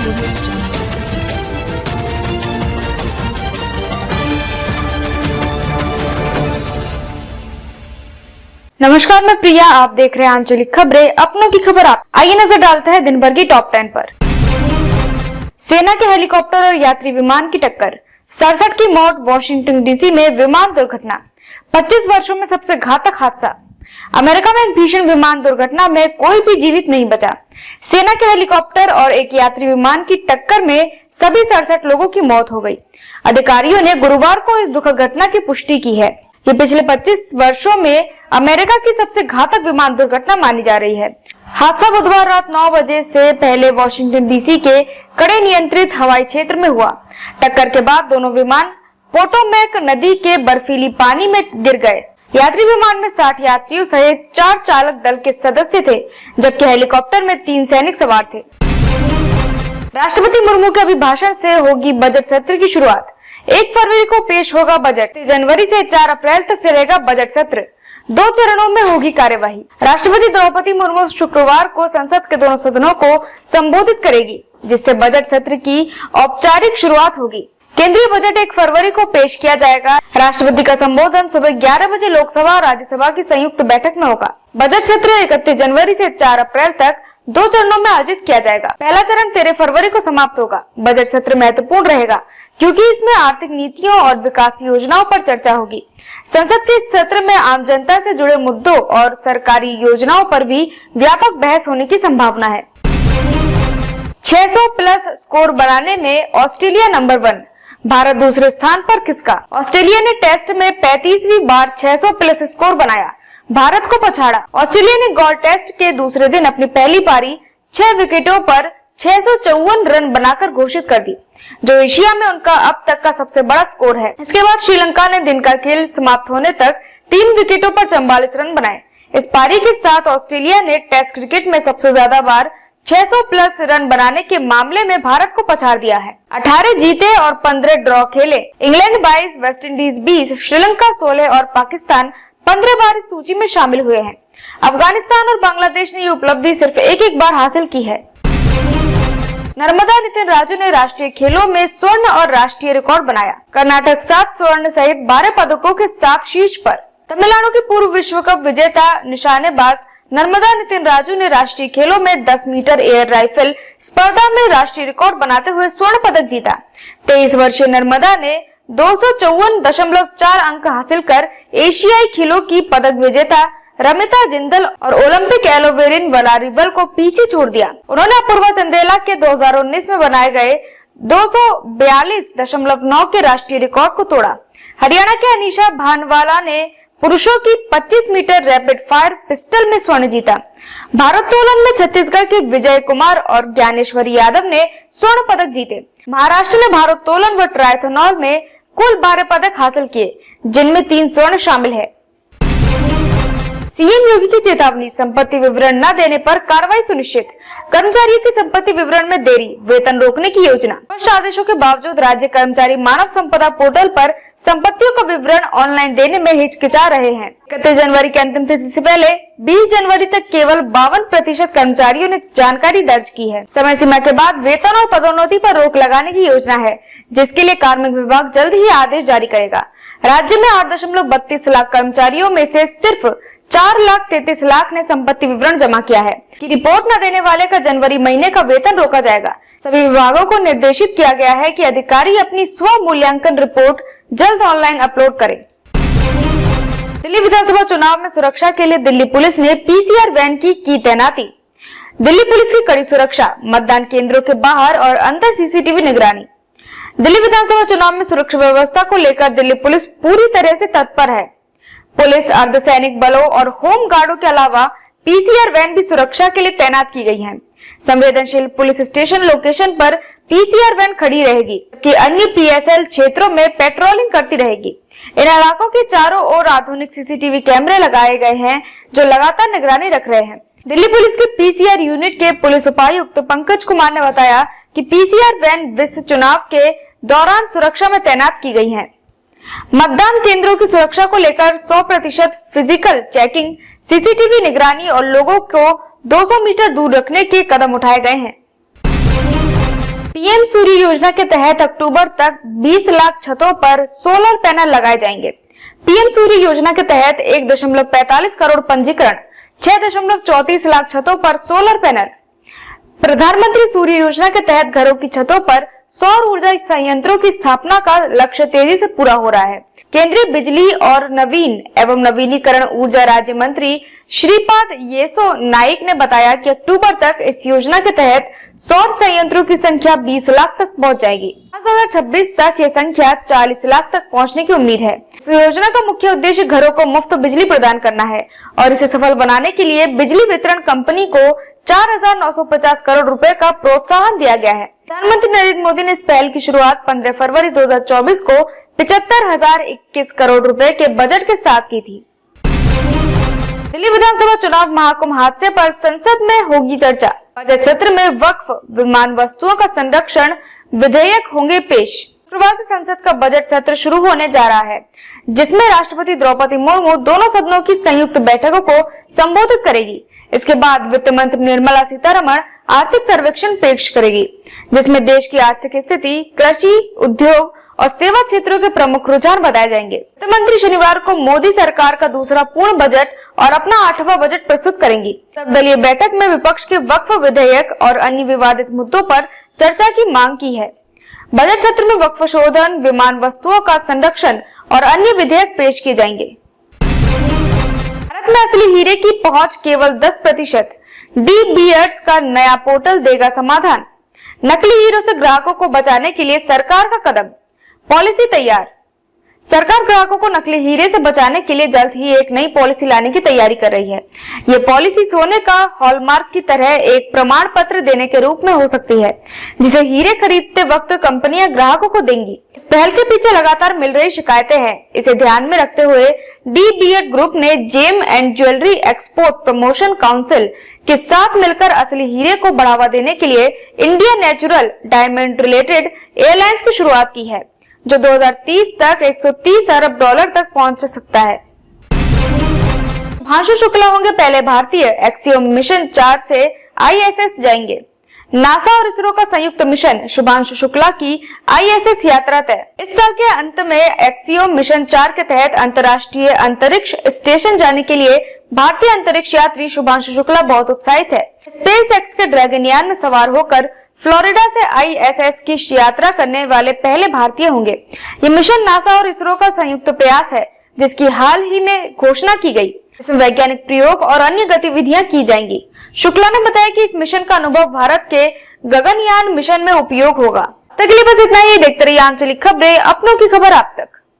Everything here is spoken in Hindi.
नमस्कार, मैं प्रिया, आप देख रहे हैं आंचलिक खबरें, अपनों की खबर। आप आइए नजर डालते हैं दिन भर की टॉप 10 पर। सेना के हेलीकॉप्टर और यात्री विमान की टक्कर, 67 की मौत। वॉशिंगटन डीसी में विमान दुर्घटना, 25 वर्षों में सबसे घातक हादसा। अमेरिका में एक भीषण विमान दुर्घटना में कोई भी जीवित नहीं बचा। सेना के हेलीकॉप्टर और एक यात्री विमान की टक्कर में सभी 67 लोगों की मौत हो गई। अधिकारियों ने गुरुवार को इस दुखद घटना की पुष्टि की है। ये पिछले 25 वर्षों में अमेरिका की सबसे घातक विमान दुर्घटना मानी जा रही है। हादसा बुधवार रात 9 बजे से पहले वॉशिंगटन डीसी के कड़े नियंत्रित हवाई क्षेत्र में हुआ। टक्कर के बाद दोनों विमान पोटोमैक नदी के बर्फीली पानी में गिर गए। यात्री विमान में 60 यात्रियों सहित 4 चालक दल के सदस्य थे, जबकि हेलीकॉप्टर में 3 सैनिक सवार थे। राष्ट्रपति मुर्मू के अभिभाषण से होगी बजट सत्र की शुरुआत। 1 फरवरी को पेश होगा बजट। जनवरी से 4 अप्रैल तक चलेगा बजट सत्र। 2 चरणों में होगी कार्यवाही। राष्ट्रपति द्रौपदी मुर्मू शुक्रवार को संसद के दोनों सदनों को संबोधित करेगी, जिससे बजट सत्र की औपचारिक शुरुआत होगी। केंद्रीय बजट 1 फरवरी को पेश किया जाएगा। राष्ट्रपति का संबोधन सुबह 11 बजे लोकसभा और राज्यसभा की संयुक्त बैठक में होगा। बजट सत्र 31 जनवरी से 4 अप्रैल तक 2 चरणों में आयोजित किया जाएगा। पहला चरण 13 फरवरी को समाप्त होगा। बजट सत्र महत्वपूर्ण रहेगा क्योंकि इसमें आर्थिक नीतियों और विकास योजनाओं पर चर्चा होगी। संसद के इस सत्र में आम जनता से जुड़े मुद्दों और सरकारी योजनाओं पर भी व्यापक बहस होने की संभावना है। 600 प्लस स्कोर बनाने में ऑस्ट्रेलिया नंबर 1, भारत दूसरे स्थान पर किसका। ऑस्ट्रेलिया ने टेस्ट में 35वीं बार 600 प्लस स्कोर बनाया, भारत को पछाड़ा। ऑस्ट्रेलिया ने गॉल टेस्ट के दूसरे दिन अपनी पहली पारी 6 विकेटों पर 654 रन बनाकर घोषित कर दी, जो एशिया में उनका अब तक का सबसे बड़ा स्कोर है। इसके बाद श्रीलंका ने दिन का खेल समाप्त होने तक 3 विकेटों पर 44 रन बनाए। इस पारी के साथ ऑस्ट्रेलिया ने टेस्ट क्रिकेट में सबसे ज्यादा बार 600 प्लस रन बनाने के मामले में भारत को पछाड़ दिया है। 18 जीते और 15 ड्रॉ खेले। इंग्लैंड 22, वेस्टइंडीज 20, श्रीलंका 16 और पाकिस्तान 15 बार इस सूची में शामिल हुए हैं। अफगानिस्तान और बांग्लादेश ने ये उपलब्धि सिर्फ एक बार हासिल की है। नर्मदा नितिन राजू ने राष्ट्रीय खेलों में स्वर्ण और राष्ट्रीय रिकॉर्ड बनाया। कर्नाटक 7 स्वर्ण सहित 12 पदकों के साथ शीर्ष पर। तमिलनाडु की पूर्व विश्व कप विजेता निशानेबाज नर्मदा नितिन राजू ने राष्ट्रीय खेलों में 10 मीटर एयर राइफल स्पर्धा में राष्ट्रीय रिकॉर्ड बनाते हुए स्वर्ण पदक जीता। 23 वर्षीय नर्मदा ने 254.4 अंक हासिल कर एशियाई खेलों की पदक विजेता रमिता जिंदल और ओलंपिक एलोवेरिन वलारिबल को पीछे छोड़ दिया। उन्होंने अपूर्वा चंदेला के 2019 में बनाए गए 242.9 के राष्ट्रीय रिकॉर्ड को तोड़ा। हरियाणा के अनीशा भानवाला ने पुरुषों की 25 मीटर रैपिड फायर पिस्टल में स्वर्ण जीता। भारोत्तोलन में छत्तीसगढ़ के विजय कुमार और ज्ञानेश्वरी यादव ने स्वर्ण पदक जीते। महाराष्ट्र ने भारोत्तोलन व ट्रायथलॉन में कुल 12 पदक हासिल किए, जिनमें 3 स्वर्ण शामिल है। सीएम योगी की चेतावनी, संपत्ति विवरण न देने पर कार्रवाई सुनिश्चित। कर्मचारियों की संपत्ति विवरण में देरी, वेतन रोकने की योजना। स्पष्ट आदेशों के बावजूद राज्य कर्मचारी मानव संपदा पोर्टल पर संपत्तियों का विवरण ऑनलाइन देने में हिचकिचा रहे हैं। 31 जनवरी की अंतिम तिथि से पहले 20 जनवरी तक केवल 52% कर्मचारियों ने जानकारी दर्ज की है। समय सीमा के बाद वेतन और पदोन्नति पर रोक लगाने की योजना है, जिसके लिए कार्मिक विभाग जल्द ही आदेश जारी करेगा। राज्य में 8.32 लाख कर्मचारियों में से सिर्फ 4,33,00,000 ने संपत्ति विवरण जमा किया है कि रिपोर्ट न देने वाले का जनवरी महीने का वेतन रोका जाएगा। सभी विभागों को निर्देशित किया गया है कि अधिकारी अपनी स्व मूल्यांकन रिपोर्ट जल्द ऑनलाइन अपलोड करें। दिल्ली विधानसभा चुनाव में सुरक्षा के लिए दिल्ली पुलिस ने पीसीआर वैन की तैनाती। दिल्ली पुलिस की कड़ी सुरक्षा, मतदान केंद्रों के बाहर और अंदर सीसीटीवी निगरानी। दिल्ली विधानसभा चुनाव में सुरक्षा व्यवस्था को लेकर दिल्ली पुलिस पूरी तरह से तत्पर है। पुलिस, अर्धसैनिक बलों और होम गार्डों के अलावा पीसीआर वैन भी सुरक्षा के लिए तैनात की गई है। संवेदनशील पुलिस स्टेशन लोकेशन पर पीसीआर वैन खड़ी रहेगी, कि अन्य पीएसएल क्षेत्रों में पेट्रोलिंग करती रहेगी। इन इलाकों के चारों ओर आधुनिक सीसीटीवी कैमरे लगाए गए हैं, जो लगातार निगरानी रख रहे हैं। दिल्ली पुलिस के पीसीआर यूनिट के पुलिस उपायुक्त पंकज कुमार ने बताया कि पीसीआर वैन विश्व चुनाव के दौरान सुरक्षा में तैनात की गई है। मतदान केंद्रों की सुरक्षा को लेकर 100% फिजिकल चेकिंग, सीसीटीवी निगरानी और लोगों को 200 मीटर दूर रखने के कदम उठाए गए हैं। पीएम सूर्य योजना के तहत अक्टूबर तक 20 लाख छतों पर सोलर पैनल लगाए जाएंगे। पीएम सूर्य योजना के तहत 1.45 करोड़ पंजीकरण, 6.34 लाख छतों पर सोलर पैनल। प्रधानमंत्री सूर्य योजना के तहत घरों की छतों पर सौर ऊर्जा संयंत्रों की स्थापना का लक्ष्य तेजी से पूरा हो रहा है। केंद्रीय बिजली और नवीन एवं नवीनीकरण ऊर्जा राज्य मंत्री श्रीपाद येसो नाइक ने बताया कि अक्टूबर तक इस योजना के तहत सौर संयंत्रों की संख्या 20 लाख तक पहुंच जाएगी। 2026 तक यह संख्या 40 लाख तक पहुंचने की उम्मीद है। इस योजना का मुख्य उद्देश्य घरों को मुफ्त बिजली प्रदान करना है और इसे सफल बनाने के लिए बिजली वितरण कंपनी को 4,950 करोड़ रुपए का प्रोत्साहन दिया गया है। प्रधानमंत्री नरेंद्र मोदी ने इस पहल की शुरुआत 15 फरवरी 2024 को 75,021 करोड़ रुपए के बजट के साथ की थी। दिल्ली विधानसभा चुनाव महाकुंभ हादसे पर संसद में होगी चर्चा। बजट सत्र में वक्फ विमान वस्तुओं का संरक्षण विधेयक होंगे पेश। शुक्रवार से संसद का बजट सत्र शुरू होने जा रहा है, जिसमें राष्ट्रपति द्रौपदी मुर्मू दोनों सदनों की संयुक्त बैठकों को संबोधित करेगी। इसके बाद वित्त मंत्री निर्मला सीतारमण आर्थिक सर्वेक्षण पेश करेगी, जिसमें देश की आर्थिक स्थिति, कृषि, उद्योग और सेवा क्षेत्रों के प्रमुख रुझान बताए जाएंगे। वित्त मंत्री शनिवार को मोदी सरकार का दूसरा पूर्ण बजट और अपना 8वां बजट प्रस्तुत करेंगी। सर्वदलीय बैठक में विपक्ष के वक्फ विधेयक और अन्य विवादित मुद्दों पर चर्चा की मांग की है। बजट सत्र में वक्फ शोधन, विमान वस्तुओं का संरक्षण और अन्य विधेयक पेश किए जाएंगे। भारत में असली हीरे की पहुंच केवल 10%। डी-बीयर्स का नया पोर्टल देगा समाधान। नकली हीरों से ग्राहकों को बचाने के लिए सरकार का कदम। पॉलिसी तैयार। सरकार ग्राहकों को नकली हीरे से बचाने के लिए जल्द ही एक नई पॉलिसी लाने की तैयारी कर रही है। ये पॉलिसी सोने का हॉलमार्क की तरह एक प्रमाण पत्र देने के रूप में हो सकती है, जिसे हीरे खरीदते वक्त कंपनियां ग्राहकों को देंगी। इस पहल के पीछे लगातार मिल रही शिकायतें हैं। इसे ध्यान में रखते हुए डी-बीयर्ड ग्रुप ने gem and jewellery export promotion council के साथ मिलकर असली हीरे को बढ़ावा देने के लिए India natural diamond related airlines की शुरुआत की है, जो 2030 तक 130 अरब डॉलर तक पहुंच सकता है। शुभांशु शुक्ला होंगे पहले भारतीय। एक्सियोम मिशन 4 से आईएसएस जाएंगे। नासा और इसरो का संयुक्त मिशन शुभांशु शुक्ला की आईएसएस यात्रा तय। इस साल के अंत में एक्सियोम मिशन 4 के तहत अंतर्राष्ट्रीय अंतरिक्ष स्टेशन जाने के लिए भारतीय अंतरिक्ष यात्री शुभांशु शुक्ला बहुत उत्साहित है। स्पेस एक्स के ड्रैगन यान में सवार होकर फ्लोरिडा से आईएसएस की यात्रा करने वाले पहले भारतीय होंगे। ये मिशन नासा और इसरो का संयुक्त प्रयास है, जिसकी हाल ही में घोषणा की गई। इसमें वैज्ञानिक प्रयोग और अन्य गतिविधियां की जाएंगी। शुक्ला ने बताया कि इस मिशन का अनुभव भारत के गगनयान मिशन में उपयोग होगा। तक के लिए बस इतना ही। देखते रहिए आंचलिक खबरें, अपनों की खबर आप तक।